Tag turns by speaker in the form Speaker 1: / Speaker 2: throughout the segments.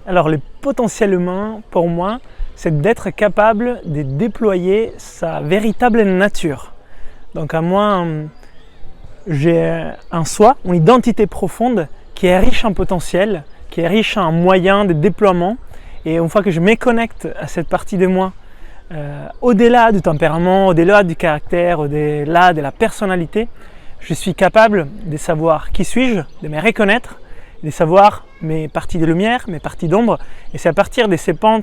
Speaker 1: Alors le potentiel humain, pour moi, c'est d'être capable de déployer sa véritable nature. Donc à moi, j'ai un soi, une identité profonde qui est riche en potentiel, qui est riche en moyens de déploiement. Et une fois que je me connecte à cette partie de moi, au-delà du tempérament, au-delà du caractère, au-delà de la personnalité, je suis capable de savoir qui suis-je, de me reconnaître, de savoir mes parties de lumière, mes parties d'ombre. Et c'est à partir de ces points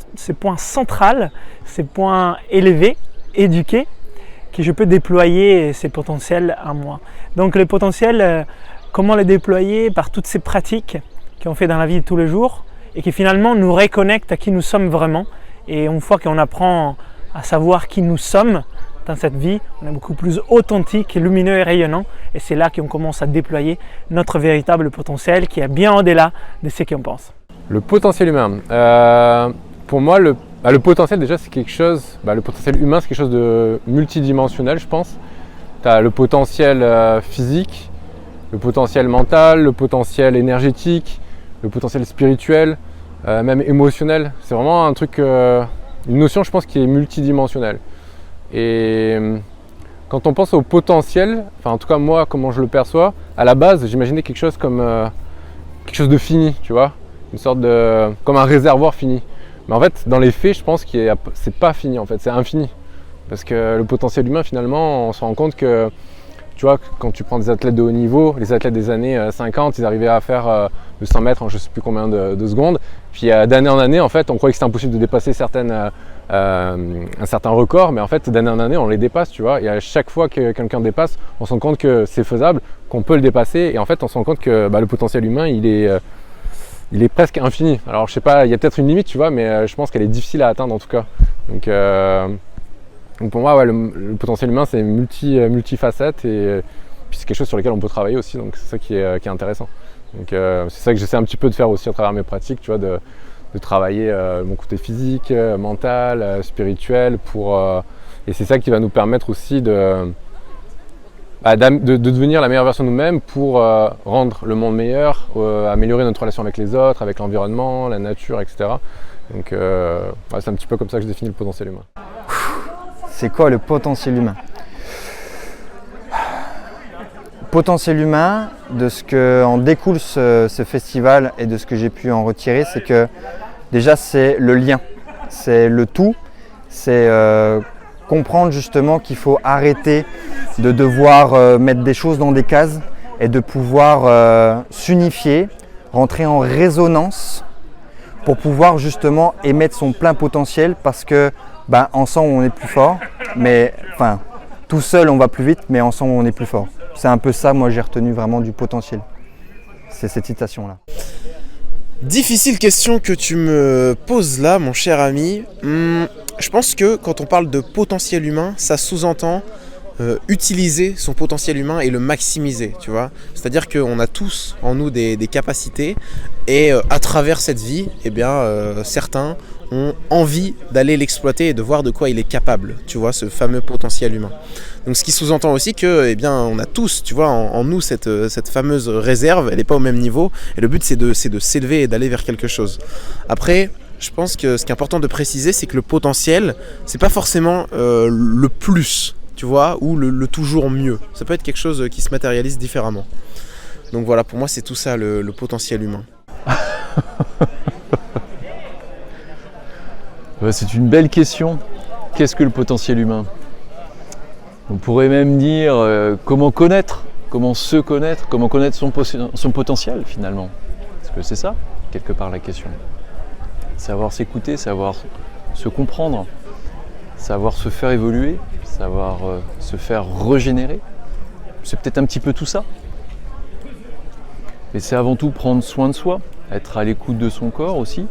Speaker 1: centraux, ces points élevés, éduqués, que je peux déployer ces potentiels en moi. Donc les potentiels, comment les déployer? Par toutes ces pratiques qu'on fait dans la vie de tous les jours et qui finalement nous reconnectent à qui nous sommes vraiment. Et une fois qu'on apprend à savoir qui nous sommes dans cette vie, on est beaucoup plus authentique, lumineux et rayonnant. Et c'est là qu'on commence à déployer notre véritable potentiel qui est bien au-delà de ce qu'on pense.
Speaker 2: Le potentiel humain. Pour moi, le potentiel déjà c'est quelque chose, le potentiel humain c'est quelque chose de multidimensionnel je pense. Tu as le potentiel physique, le potentiel mental, le potentiel énergétique, le potentiel spirituel, même émotionnel. C'est vraiment un truc, une notion je pense qui est multidimensionnelle. Et quand on pense au potentiel, enfin en tout cas moi comment je le perçois, à la base j'imaginais quelque chose comme quelque chose de fini, tu vois, une sorte de comme un réservoir fini. Mais en fait dans les faits je pense que c'est pas fini en fait, c'est infini. Parce que le potentiel humain finalement on se rend compte que tu vois quand tu prends des athlètes de haut niveau, les athlètes des années 50 ils arrivaient à faire de 100 mètres en je sais plus combien de secondes. Puis d'année en année en fait on croyait que c'était impossible de dépasser un certain record, mais en fait d'année en année on les dépasse, tu vois, et à chaque fois que quelqu'un dépasse on se rend compte que c'est faisable, qu'on peut le dépasser, et en fait on se rend compte que le potentiel humain il est presque infini. Alors je sais pas, il y a peut-être une limite tu vois, mais je pense qu'elle est difficile à atteindre en tout cas. Donc pour moi ouais, le potentiel humain c'est multifacette et puis c'est quelque chose sur lequel on peut travailler aussi, donc c'est ça qui est intéressant. Donc c'est ça que j'essaie un petit peu de faire aussi à travers mes pratiques, tu vois, de travailler mon côté physique, mental, spirituel et c'est ça qui va nous permettre aussi de devenir la meilleure version de nous-mêmes pour rendre le monde meilleur, améliorer notre relation avec les autres, avec l'environnement, la nature, etc. Donc c'est un petit peu comme ça que je définis le potentiel humain.
Speaker 3: C'est quoi le potentiel humain? Potentiel humain, de ce que en découle ce festival et de ce que j'ai pu en retirer, c'est que déjà c'est le lien, c'est le tout, c'est comprendre justement qu'il faut arrêter de devoir mettre des choses dans des cases et de pouvoir s'unifier, rentrer en résonance pour pouvoir justement émettre son plein potentiel, parce que ensemble on est plus fort, mais enfin tout seul on va plus vite, mais ensemble on est plus fort. C'est un peu ça, moi j'ai retenu vraiment du potentiel. C'est cette citation-là.
Speaker 4: Difficile question que tu me poses là, mon cher ami. Je pense que quand on parle de potentiel humain, ça sous-entend utiliser son potentiel humain et le maximiser, tu vois. C'est-à-dire qu'on a tous en nous des capacités et à travers cette vie, certains ont envie d'aller l'exploiter et de voir de quoi il est capable, tu vois, ce fameux potentiel humain. Donc ce qui sous-entend aussi que, on a tous, tu vois, en nous cette fameuse réserve, elle n'est pas au même niveau, et le but c'est de s'élever et d'aller vers quelque chose. Après, je pense que ce qui est important de préciser, c'est que le potentiel, c'est pas forcément le plus, tu vois, ou le toujours mieux. Ça peut être quelque chose qui se matérialise différemment. Donc voilà, pour moi c'est tout ça le potentiel humain.
Speaker 5: C'est une belle question. Qu'est-ce que le potentiel humain? On pourrait même dire comment se connaître, comment connaître son potentiel finalement. Est-ce que c'est ça, quelque part, la question? Savoir s'écouter, savoir se comprendre, savoir se faire évoluer, savoir se faire régénérer. C'est peut-être un petit peu tout ça. Et c'est avant tout prendre soin de soi, être à l'écoute de son corps aussi.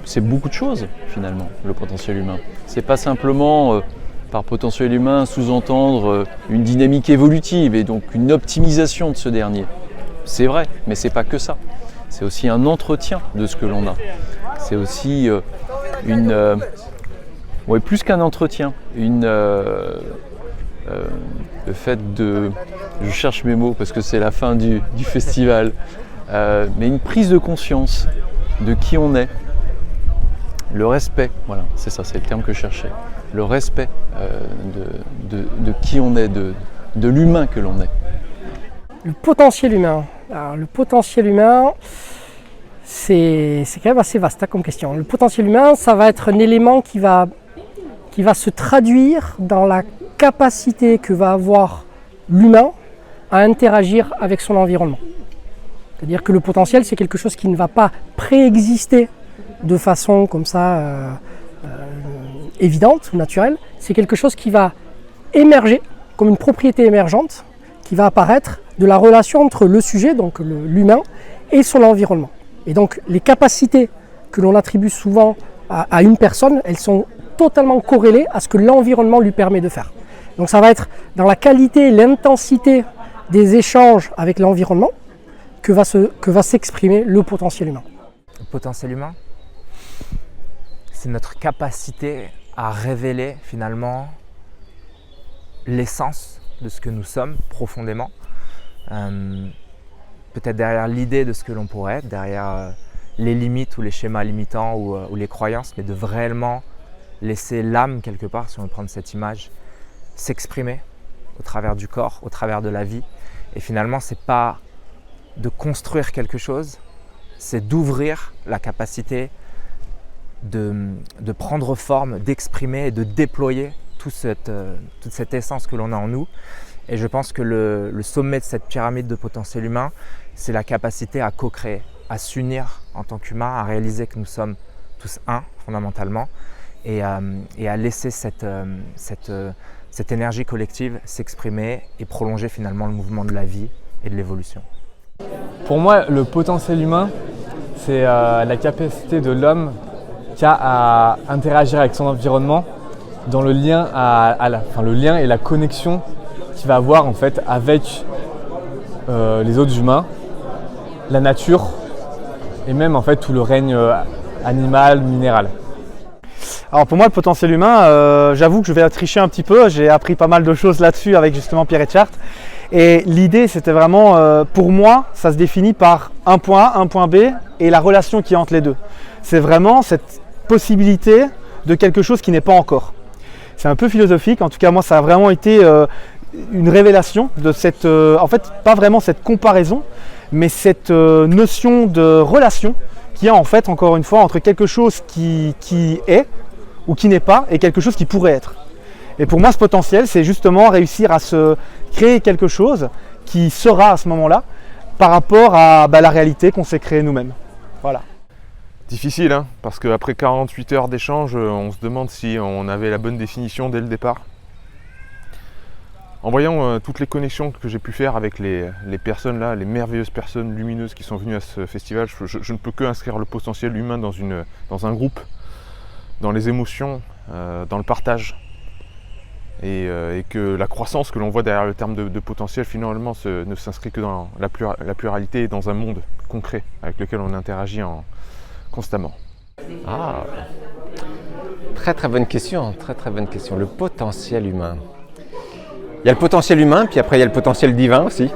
Speaker 5: C'est beaucoup de choses finalement, le potentiel humain. C'est pas simplement par potentiel humain sous-entendre une dynamique évolutive et donc une optimisation de ce dernier. c'est vrai, mais c'est pas que ça. C'est aussi un entretien de ce que l'on a. C'est aussi plus qu'un entretien, le fait de, je cherche mes mots parce que c'est la fin du festival, mais une prise de conscience de qui on est, le respect, voilà, c'est ça, c'est le terme que je cherchais, le respect de qui on est, de l'humain que l'on est.
Speaker 6: Le potentiel humain. Alors, le potentiel humain, c'est quand même assez vaste comme question. Le potentiel humain, ça va être un élément qui va se traduire dans la capacité que va avoir l'humain à interagir avec son environnement. C'est-à-dire que le potentiel, c'est quelque chose qui ne va pas préexister de façon comme ça évidente ou naturelle. C'est quelque chose qui va émerger comme une propriété émergente qui va apparaître de la relation entre le sujet, donc l'humain, et son environnement. Et donc les capacités que l'on attribue souvent à une personne, elles sont totalement corrélées à ce que l'environnement lui permet de faire. Donc ça va être dans la qualité et l'intensité des échanges avec l'environnement que va s'exprimer le potentiel humain.
Speaker 7: Le potentiel humain, c'est notre capacité à révéler finalement l'essence de ce que nous sommes profondément. Peut-être derrière l'idée de ce que l'on pourrait être, derrière les limites ou les schémas limitants ou les croyances, mais de réellement laisser l'âme quelque part, si on veut prendre cette image, s'exprimer au travers du corps, au travers de la vie. Et finalement, c'est pas de construire quelque chose, c'est d'ouvrir la capacité de prendre forme, d'exprimer et de déployer toute cette essence que l'on a en nous. Et je pense que le sommet de cette pyramide de potentiel humain, c'est la capacité à co-créer, à s'unir en tant qu'humain, à réaliser que nous sommes tous un fondamentalement et à laisser cette énergie collective s'exprimer et prolonger finalement le mouvement de la vie et de l'évolution.
Speaker 8: Pour moi, le potentiel humain, c'est la capacité de l'homme qu'a à interagir avec son environnement dans le lien, le lien et la connexion qu'il va avoir en fait avec les autres humains, la nature et même en fait tout le règne animal, minéral.
Speaker 1: Alors pour moi, le potentiel humain, j'avoue que je vais tricher un petit peu. J'ai appris pas mal de choses là-dessus avec justement Pierre Etchart. Et l'idée, c'était vraiment, pour moi, ça se définit par un point A, un point B et la relation qui est entre les deux. C'est vraiment cette possibilité de quelque chose qui n'est pas encore. C'est un peu philosophique. En tout cas, moi, ça a vraiment été une révélation de cette, en fait, pas vraiment cette comparaison, mais cette notion de relation qu'il y a en fait, encore une fois, entre quelque chose qui est ou qui n'est pas et quelque chose qui pourrait être. Et pour moi, ce potentiel, c'est justement réussir à se créer quelque chose qui sera à ce moment-là par rapport à la réalité qu'on s'est créée nous-mêmes. Voilà.
Speaker 2: Difficile, hein, parce qu'après 48 heures d'échange, on se demande si on avait la bonne définition dès le départ. En voyant toutes les connexions que j'ai pu faire avec les personnes là, les merveilleuses personnes lumineuses qui sont venues à ce festival, je ne peux que inscrire le potentiel humain dans un groupe, dans les émotions, dans le partage. Et que la croissance que l'on voit derrière le terme de potentiel finalement ne s'inscrit que dans la pluralité et dans un monde concret avec lequel on interagit constamment.
Speaker 9: Ah, très très bonne question, très bonne question. Le potentiel humain. Il y a le potentiel humain, puis après il y a le potentiel divin aussi.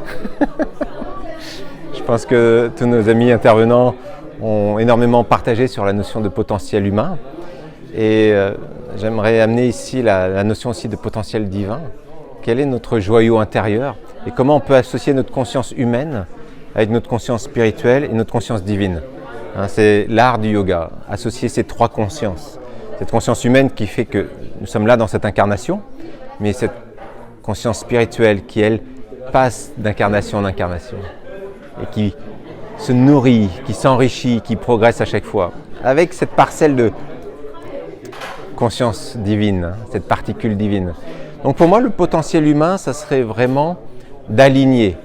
Speaker 9: Je pense que tous nos amis intervenants ont énormément partagé sur la notion de potentiel humain. Et j'aimerais amener ici la notion aussi de potentiel divin. Quel est notre joyau intérieur et comment on peut associer notre conscience humaine avec notre conscience spirituelle et notre conscience divine. C'est l'art du yoga, associer ces trois consciences. Cette conscience humaine qui fait que nous sommes là dans cette incarnation, mais cette conscience spirituelle qui, elle, passe d'incarnation en incarnation et qui se nourrit, qui s'enrichit, qui progresse à chaque fois, avec cette parcelle de conscience divine, cette particule divine. Donc pour moi, le potentiel humain, ça serait vraiment d'aligner.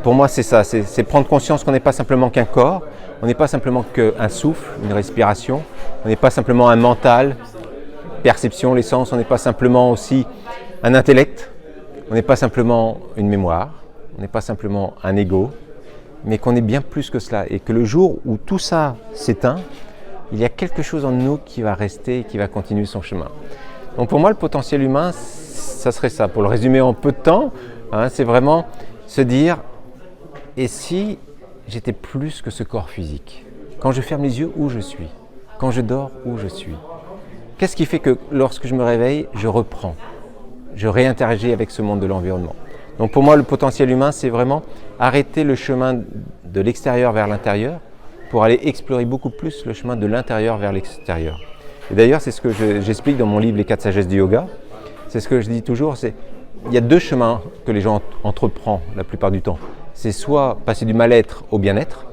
Speaker 9: Pour moi, c'est ça, c'est prendre conscience qu'on n'est pas simplement qu'un corps, on n'est pas simplement qu'un souffle, une respiration, on n'est pas simplement un mental, perception, les sens, on n'est pas simplement aussi un intellect, on n'est pas simplement une mémoire, on n'est pas simplement un ego, mais qu'on est bien plus que cela. Et que le jour où tout ça s'éteint, il y a quelque chose en nous qui va rester et qui va continuer son chemin. Donc pour moi, le potentiel humain, ça serait ça. Pour le résumer en peu de temps, c'est vraiment se dire, et si j'étais plus que ce corps physique? Quand je ferme les yeux, où je suis? Quand je dors, où je suis? Qu'est-ce qui fait que lorsque je me réveille, je reprends? Je réinteragis avec ce monde de l'environnement. Donc pour moi, le potentiel humain, c'est vraiment arrêter le chemin de l'extérieur vers l'intérieur pour aller explorer beaucoup plus le chemin de l'intérieur vers l'extérieur. Et d'ailleurs, c'est ce que j'explique dans mon livre « Les 4 sagesses du yoga ». C'est ce que je dis toujours, il y a 2 chemins que les gens entreprennent la plupart du temps. C'est soit passer du mal-être au bien-être.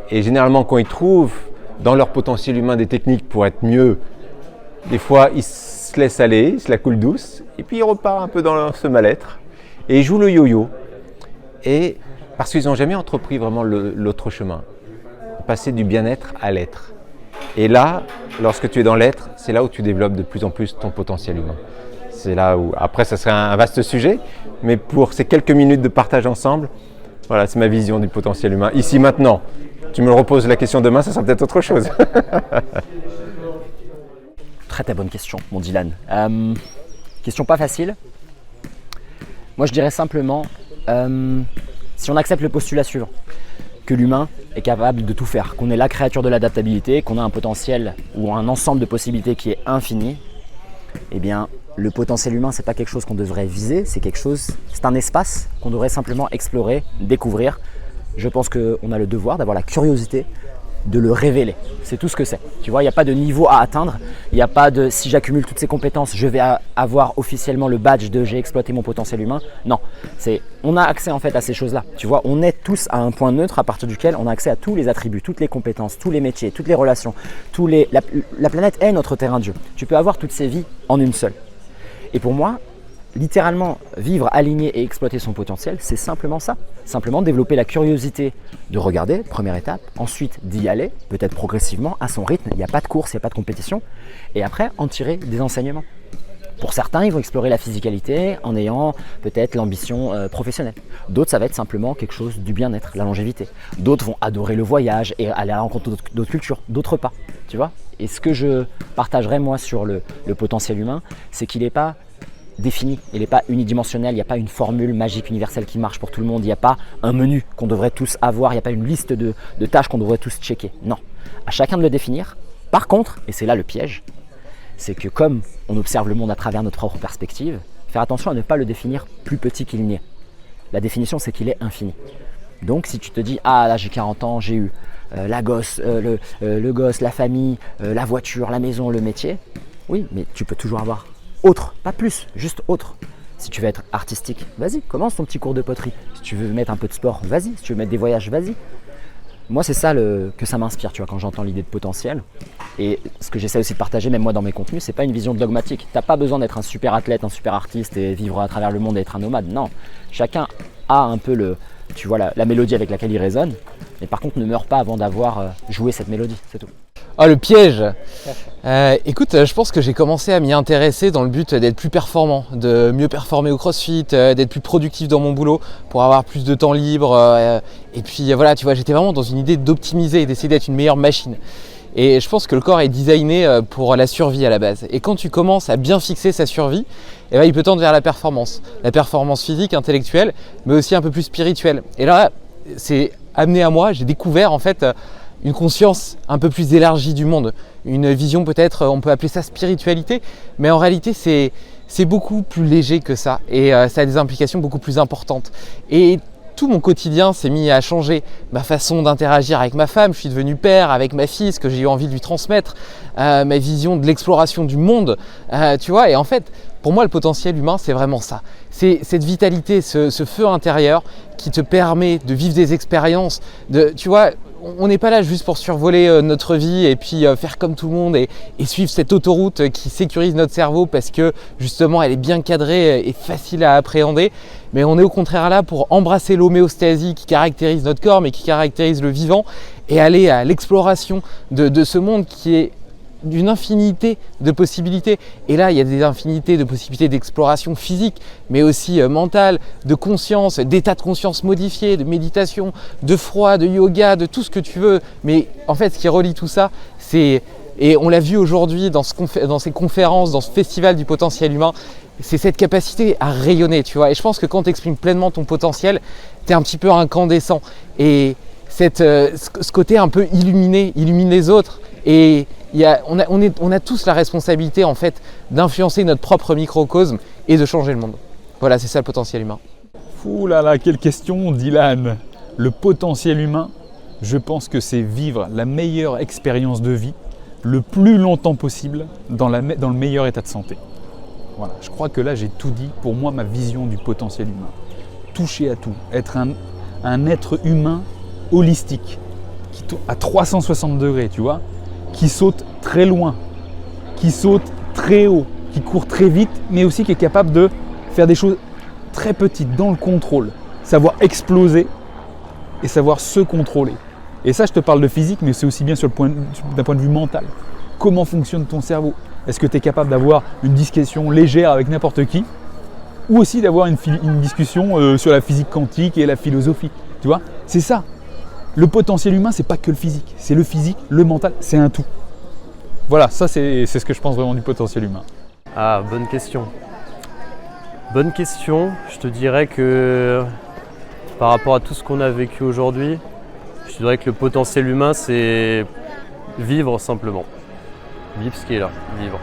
Speaker 9: Et généralement, quand ils trouvent dans leur potentiel humain des techniques pour être mieux, des fois, ils se laissent aller, ils se la coulent douce, et puis ils repartent un peu dans ce mal-être. Et ils jouent le yo-yo. Et parce qu'ils n'ont jamais entrepris vraiment l'autre chemin. Passer du bien-être à l'être. Et là, lorsque tu es dans l'être, c'est là où tu développes de plus en plus ton potentiel humain. C'est là où, après ça serait un vaste sujet, mais pour ces quelques minutes de partage ensemble, voilà, c'est ma vision du potentiel humain. Ici, maintenant, tu me reposes la question demain, ça sera peut-être autre chose.
Speaker 10: Très bonne question, mon Dylan. Question pas facile. Moi, je dirais simplement, si on accepte le postulat suivant, que l'humain est capable de tout faire, qu'on est la créature de l'adaptabilité, qu'on a un potentiel ou un ensemble de possibilités qui est infini, eh bien, le potentiel humain, c'est pas quelque chose qu'on devrait viser, c'est un espace qu'on devrait simplement explorer, découvrir. Je pense qu'on a le devoir d'avoir la curiosité de le révéler. C'est tout ce que c'est. Tu vois, il n'y a pas de niveau à atteindre. Il n'y a pas de si j'accumule toutes ces compétences, je vais avoir officiellement le badge de j'ai exploité mon potentiel humain. Non, on a accès en fait à ces choses-là. Tu vois, on est tous à un point neutre à partir duquel on a accès à tous les attributs, toutes les compétences, tous les métiers, toutes les relations. La planète est notre terrain de jeu. Tu peux avoir toutes ces vies en une seule. Et pour moi, littéralement, vivre, aligner et exploiter son potentiel, c'est simplement ça. Simplement développer la curiosité de regarder, première étape, ensuite d'y aller, peut-être progressivement, à son rythme. Il n'y a pas de course, il n'y a pas de compétition. Et après, en tirer des enseignements. Pour certains, ils vont explorer la physicalité en ayant peut-être l'ambition professionnelle. D'autres, ça va être simplement quelque chose du bien-être, la longévité. D'autres vont adorer le voyage et aller à la rencontre d'autres cultures, d'autres pas. Tu vois ? Et ce que je partagerais moi sur le potentiel humain, c'est qu'il n'est pas défini, il n'est pas unidimensionnel, il n'y a pas une formule magique universelle qui marche pour tout le monde, il n'y a pas un menu qu'on devrait tous avoir, il n'y a pas une liste de tâches qu'on devrait tous checker. Non, à chacun de le définir. Par contre, et c'est là le piège, c'est que comme on observe le monde à travers notre propre perspective, faire attention à ne pas le définir plus petit qu'il n'y est. La définition, c'est qu'il est infini. Donc si tu te dis « Ah là j'ai 40 ans, j'ai eu le gosse, la famille, la voiture, la maison, le métier », oui, mais tu peux toujours avoir autre, pas plus, juste autre. Si tu veux être artistique, vas-y, commence ton petit cours de poterie. Si tu veux mettre un peu de sport, vas-y. Si tu veux mettre des voyages, vas-y. Moi, c'est ça que ça m'inspire, tu vois, quand j'entends l'idée de potentiel. Et ce que j'essaie aussi de partager, même moi dans mes contenus, c'est pas une vision dogmatique. T'as pas besoin d'être un super athlète, un super artiste et vivre à travers le monde et être un nomade. Non, chacun a un peu tu vois, la mélodie avec laquelle il résonne. Mais par contre, ne meurs pas avant d'avoir joué cette mélodie, c'est tout.
Speaker 11: Oh, le piège. Écoute, je pense que j'ai commencé à m'y intéresser dans le but d'être plus performant, de mieux performer au CrossFit, d'être plus productif dans mon boulot pour avoir plus de temps libre. Et puis voilà, tu vois, j'étais vraiment dans une idée d'optimiser et d'essayer d'être une meilleure machine. Et je pense que le corps est designé pour la survie à la base. Et quand tu commences à bien fixer sa survie, eh ben, il peut tendre vers la performance. La performance physique, intellectuelle, mais aussi un peu plus spirituelle. Et là, c'est amené à moi, j'ai découvert en fait une conscience un peu plus élargie du monde, une vision peut-être, on peut appeler ça spiritualité, mais en réalité c'est beaucoup plus léger que ça et ça a des implications beaucoup plus importantes. Et tout mon quotidien s'est mis à changer, ma façon d'interagir avec ma femme, je suis devenu père avec ma fille, ce que j'ai eu envie de lui transmettre, ma vision de l'exploration du monde, tu vois, et en fait, pour moi le potentiel humain c'est vraiment ça, c'est cette vitalité, ce feu intérieur qui te permet de vivre des expériences, tu vois, on n'est pas là juste pour survoler notre vie et puis faire comme tout le monde et suivre cette autoroute qui sécurise notre cerveau parce que justement elle est bien cadrée et facile à appréhender. Mais on est au contraire là pour embrasser l'homéostasie qui caractérise notre corps mais qui caractérise le vivant et aller à l'exploration de ce monde qui est d'une infinité de possibilités. Et là, il y a des infinités de possibilités d'exploration physique, mais aussi mentale, de conscience, d'état de conscience modifié, de méditation, de froid, de yoga, de tout ce que tu veux. Mais en fait, ce qui relie tout ça, c'est, et on l'a vu aujourd'hui dans ces conférences, dans ce festival du potentiel humain, c'est cette capacité à rayonner, tu vois. Et je pense que quand tu exprimes pleinement ton potentiel, tu es un petit peu incandescent. Et ce côté un peu illuminé, illumine les autres. Et on a tous la responsabilité en fait d'influencer notre propre microcosme et de changer le monde. Voilà, c'est ça le potentiel humain.
Speaker 12: Ouh là là, quelle question, Dylan. Le potentiel humain, je pense que c'est vivre la meilleure expérience de vie le plus longtemps possible dans le meilleur état de santé. Voilà, je crois que là j'ai tout dit. Pour moi, ma vision du potentiel humain. Toucher à tout, être un être humain holistique, qui à 360 degrés, tu vois, qui saute très loin, qui saute très haut, qui court très vite, mais aussi qui est capable de faire des choses très petites dans le contrôle, savoir exploser et savoir se contrôler. Et ça, je te parle de physique, mais c'est aussi bien d'un point de vue mental. Comment fonctionne ton cerveau? Est-ce que tu es capable d'avoir une discussion légère avec n'importe qui? Ou aussi d'avoir une discussion sur la physique quantique et la philosophie? Tu vois, c'est ça. Le potentiel humain, c'est pas que le physique. C'est le physique, le mental, c'est un tout. Voilà, ça c'est ce que je pense vraiment du potentiel humain.
Speaker 13: Ah, bonne question. Bonne question. Je te dirais que par rapport à tout ce qu'on a vécu aujourd'hui, je te dirais que le potentiel humain, c'est vivre simplement. Vivre ce qui est là, vivre.